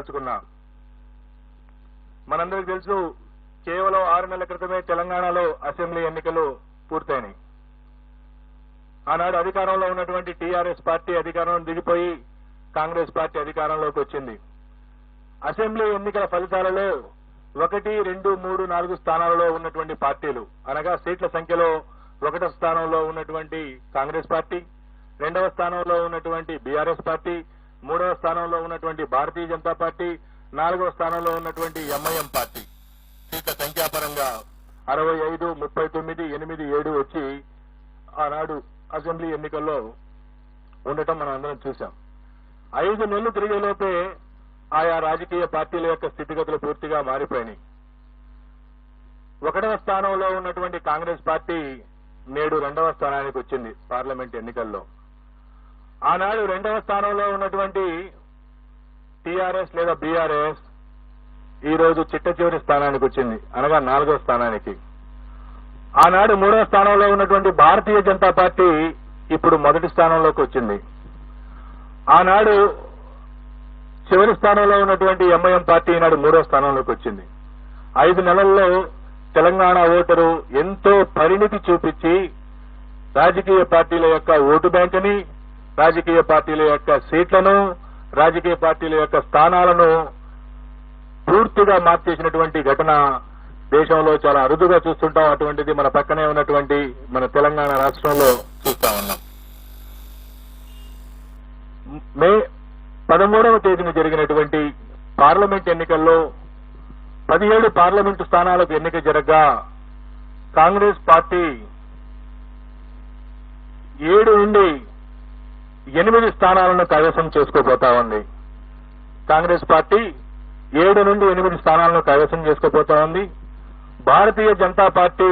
తెలియపరుచుకున్నాం. మనందరికీ తెలుసు, కేవలం 6 నెలల క్రితమే తెలంగాణలో అసెంబ్లీ ఎన్నికలు పూర్తయినాయి. ఆనాడు అధికారంలో ఉన్నటువంటి టీఆర్ఎస్ పార్టీ అధికారంలో దిగిపోయి కాంగ్రెస్ పార్టీ అధికారంలోకి వచ్చింది. అసెంబ్లీ ఎన్నికల ఫలితాలలో 1, 2, 3, 4 స్థానాలలో ఉన్నటువంటి పార్టీలు, అనగా సీట్ల సంఖ్యలో 1వ స్థానంలో ఉన్నటువంటి కాంగ్రెస్ పార్టీ, 2వ స్థానంలో ఉన్నటువంటి బీఆర్ఎస్ పార్టీ, 3వ స్థానంలో ఉన్నటువంటి భారతీయ జనతా పార్టీ, 4వ స్థానంలో ఉన్నటువంటి ఎంఐఎం పార్టీ సీట్ల సంఖ్యాపరంగా 65, 39, 8, 7 వచ్చి ఆనాడు అసెంబ్లీ ఎన్నికల్లో ఉండటం మనం అందరం చూశాం. 5 నెలలు తిరిగేలోపే ఆయా రాజకీయ పార్టీల యొక్క స్థితిగతులు పూర్తిగా మారిపోయినాయి. 1వ స్థానంలో ఉన్నటువంటి కాంగ్రెస్ పార్టీ నేడు 2వ స్థానానికి వచ్చింది పార్లమెంట్ ఎన్నికల్లో. ఆనాడు 2వ స్థానంలో ఉన్నటువంటి టీఆర్ఎస్ లేదా బీఆర్ఎస్ ఈ రోజు చిట్ట చివరి స్థానానికి వచ్చింది, అనగా 4వ స్థానానికి. ఆనాడు 3వ స్థానంలో ఉన్నటువంటి భారతీయ జనతా పార్టీ ఇప్పుడు మొదటి స్థానంలోకి వచ్చింది. ఆనాడు చివరి స్థానంలో ఉన్నటువంటి ఎంఐఎం పార్టీ ఈనాడు 3వ స్థానంలోకి వచ్చింది. 5 నెలల్లో తెలంగాణ ఓటరు ఎంతో పరిణితి చూపించి రాజకీయ పార్టీల యొక్క ఓటు బ్యాంకుని, రాజకీయ పార్టీల యొక్క సీట్లను, రాజకీయ పార్టీల యొక్క స్థానాలను పూర్తిగా మార్చేసినటువంటి ఘటన దేశంలో చాలా అరుదుగా చూస్తుంటాం. అటువంటిది మన పక్కనే ఉన్నటువంటి మన తెలంగాణ రాష్ట్రంలో చూస్తా ఉన్నాం. మే 13వ తేదీన జరిగినటువంటి పార్లమెంట్ ఎన్నికల్లో 17 పార్లమెంటు స్థానాలకు ఎన్నిక జరగగా కాంగ్రెస్ పార్టీ 7 నుండి 8 స్థానాలను కైవసం చేసుకోబోతా ఉంది. కాంగ్రెస్ పార్టీ 7 నుండి 8 స్థానాలను కైవసం చేసుకోబోతా ఉంది. భారతీయ జనతా పార్టీ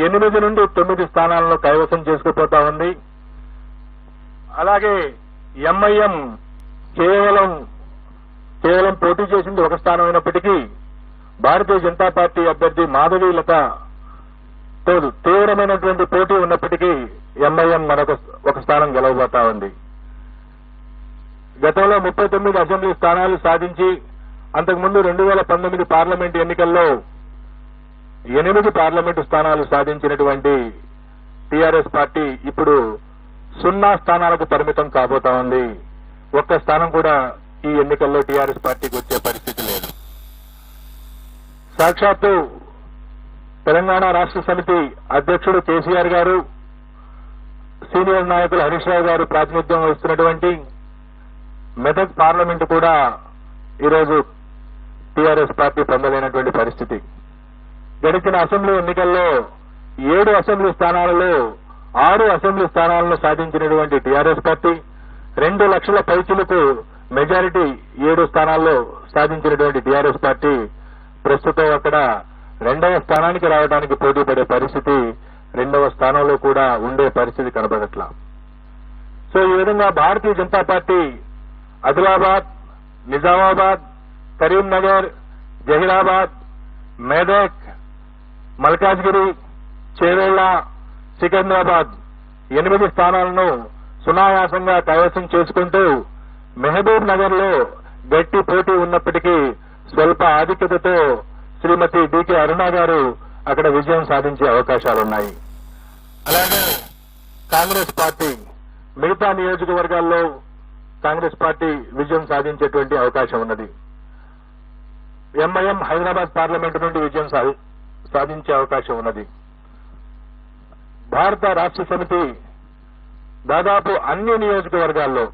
8 నుండి 9 స్థానాలను కైవసం చేసుకోబోతా ఉంది. అలాగే ఎంఐఎం కేవలం పోటీ చేసింది 1 స్థానం అయినప్పటికీ భారతీయ జనతా పార్టీ అభ్యర్థి మాధవీలతతో తీవ్రమైనటువంటి పోటీ ఉన్నప్పటికీ ఎంఐఎం మరొక 1 స్థానం గెలవబోతా ఉంది. గతంలో 39 అసెంబ్లీ స్థానాలు సాధించి అంతకుముందు 2019 పార్లమెంట్ ఎన్నికల్లో 8 పార్లమెంటు స్థానాలు సాధించినటువంటి టీఆర్ఎస్ పార్టీ ఇప్పుడు 0 స్థానాలకు పరిమితం కాబోతా ఉంది. 1 స్థానం కూడా ఈ ఎన్నికల్లో టీఆర్ఎస్ పార్టీకి వచ్చే పరిస్థితి లేదు. సాక్షాత్తు తెలంగాణ రాష్ట్ర సమితి అధ్యక్షుడు కేసీఆర్ గారు, సీనియర్ నాయకులు హరీష్ రావు గారు ప్రాతినిధ్యం వహిస్తున్నటువంటి మెదక్ పార్లమెంటు కూడా ఈరోజు టీఆర్ఎస్ పార్టీ పొందలేనటువంటి పరిస్థితి. గడిచిన అసెంబ్లీ ఎన్నికల్లో 7 అసెంబ్లీ స్థానాలలో 6 అసెంబ్లీ స్థానాలను సాధించినటువంటి టీఆర్ఎస్ పార్టీ 2 లక్షల పైచిలకు మెజారిటీ 7 స్థానాల్లో సాధించినటువంటి టీఆర్ఎస్ పార్టీ ప్రస్తుతం అక్కడ 2వ స్థానానికి రావడానికి పోటీ పడే పరిస్థితి, 2వ స్థానంలో కూడా ఉండే పరిస్థితి కనబడట్లా. సో ఈ విధంగా భారతీయ జనతా పార్టీ ఆదిలాబాద్, నిజామాబాద్, కరీంనగర్, జహీరాబాద్, మెదక్, మల్కాజ్గిరి, చేవెళ్ల, సికింద్రాబాద్ 8 స్థానాలను సునాయాసంగా కైవసం చేసుకుంటూ మహబూబ్ నగర్ లో గట్టి పోటీ ఉన్నప్పటికీ స్వల్ప ఆధిక్యతతో శ్రీమతి డికే అరుణ గారు అక్కడ విజయం సాధించే అవకాశాలున్నాయి. అలాగే కాంగ్రెస్ పార్టీ మిగతా నియోజకవర్గాల్లో కాంగ్రెస్ పార్టీ విజయం సాధించేటువంటి అవకాశం ఉన్నది. ఎంఐఎం హైదరాబాద్ పార్లమెంటు నుండి విజయం సాధించే అవకాశం ఉన్నది. భారత రాష్ట్ర సమితి దాదాపు అన్ని నియోజకవర్గాల్లో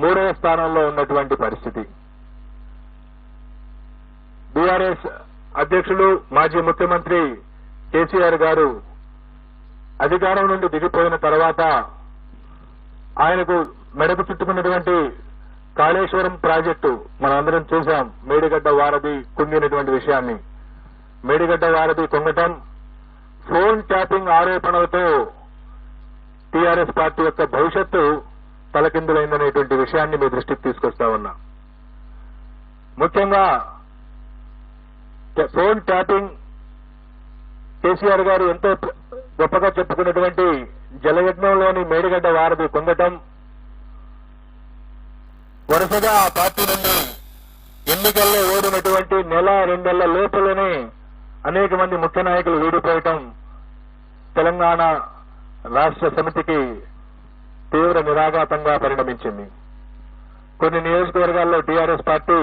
3వ స్థానంలో ఉన్నటువంటి పరిస్థితి. బీఆర్ఎస్ అధ్యక్షులు మాజీ ముఖ్యమంత్రి కేసీఆర్ గారు అధికారం నుండి దిగిపోయిన తర్వాత ఆయనకు మెడకు చుట్టుకున్నటువంటి కాళేశ్వరం ప్రాజెక్టు మనం అందరం చూశాం. మేడిగడ్డ వారధి కుంగినటువంటి విషయాన్ని, మేడిగడ్డ వారధి కుంగటం, ఫోన్ ట్యాపింగ్ ఆరోపణలతో టీఆర్ఎస్ పార్టీ యొక్క భవిష్యత్తు తలకిందులైందనేటువంటి విషయాన్ని మీ దృష్టికి తీసుకొస్తా ఉన్నా. ముఖ్యంగా ఫోన్ ట్యాపింగ్ కేసీఆర్ గారు ఎంతో గొప్పగా చెప్పుకున్నటువంటి జలయజ్ఞంలోని మేడిగడ్డ వారధి పొందటం, వరుసగా ఆ పార్టీ నుండి ఎన్నికల్లో ఓడినటువంటి నెల 2 నెలల లోపలనే అనేక మంది ముఖ్య నాయకులు వీడిపోయటం తెలంగాణ రాష్ట్ర సమితికి తీవ్ర నిరాఘాతంగా పరిణమించింది. కొన్ని నియోజకవర్గాల్లో టీఆర్ఎస్ పార్టీ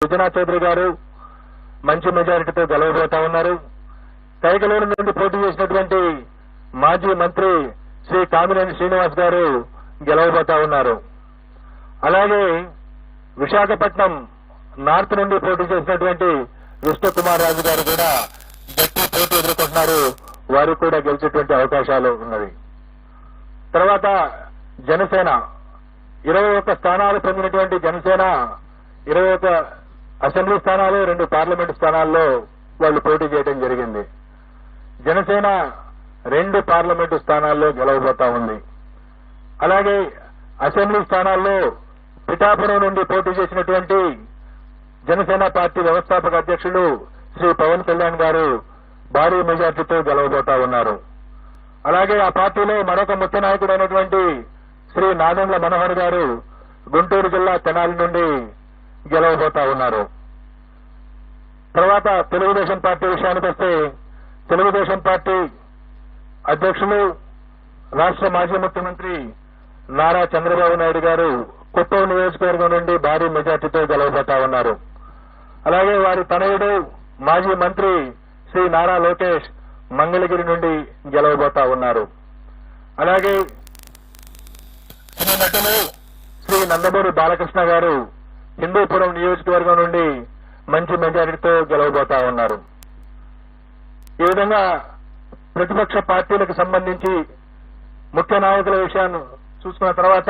సుజనా చౌదరి గారు మంచి మెజారిటీతో గెలవబోతా ఉన్నారు. కైకలూరు నుండి పోటీ చేసినటువంటి మాజీ మంత్రి శ్రీ కామినేని శ్రీనివాస్ గారు గెలవబోతా ఉన్నారు. అలాగే విశాఖపట్నం నార్త్ నుండి పోటీ చేసినటువంటి విష్ణుకుమార్ రాజు గారు కూడా గట్టి పోటీ ఎదుర్కొంటున్నారు. వారు కూడా గెలిచేటువంటి అవకాశాలు ఉన్నవి. తర్వాత జనసేన 21 స్థానాలు పొందినటువంటి జనసేన 21 అసెంబ్లీ స్థానాలు 2 పార్లమెంటు స్థానాల్లో వాళ్ళు పోటీ చేయడం జరిగింది. జనసేన 2 పార్లమెంటు స్థానాల్లో గెలవబోతా ఉంది. అలాగే అసెంబ్లీ స్థానాల్లో పిఠాపురం నుండి పోటీ చేసినటువంటి జనసేన పార్టీ వ్యవస్థాపక అధ్యక్షులు శ్రీ పవన్ కళ్యాణ్ గారు భారీ మెజార్టీతో గెలవబోతా ఉన్నారు. అలాగే ఆ పార్టీలో మరొక ముఖ్య నాయకుడైనటువంటి శ్రీ నాదెండ్ల మనోహర్ గారు గుంటూరు జిల్లా తెనాలి నుండి గెలవబోతా ఉన్నారు. తర్వాత తెలుగుదేశం పార్టీ విషయానికి వస్తే తెలుగుదేశం పార్టీ అధ్యక్షులు రాష్ట్ర మాజీ ముఖ్యమంత్రి నారా చంద్రబాబు నాయుడు గారు కుప్పం నియోజకవర్గం నుండి భారీ మెజార్టీతో గెలవబోతా ఉన్నారు. అలాగే వారి తనయుడు మాజీ మంత్రి శ్రీ నారా లోకేష్ మంగళగిరి నుండి గెలవబోతా ఉన్నారు. అలాగే నటులు శ్రీ నందమూరి బాలకృష్ణ గారు హిందూపురం నియోజకవర్గం నుండి మంచి మెజారిటీతో గెలవబోతా ఉన్నారు. ఈ విధంగా ప్రతిపక్ష పార్టీలకు సంబంధించి ముఖ్య నాయకుల విషయాన్ని చూసుకున్న తర్వాత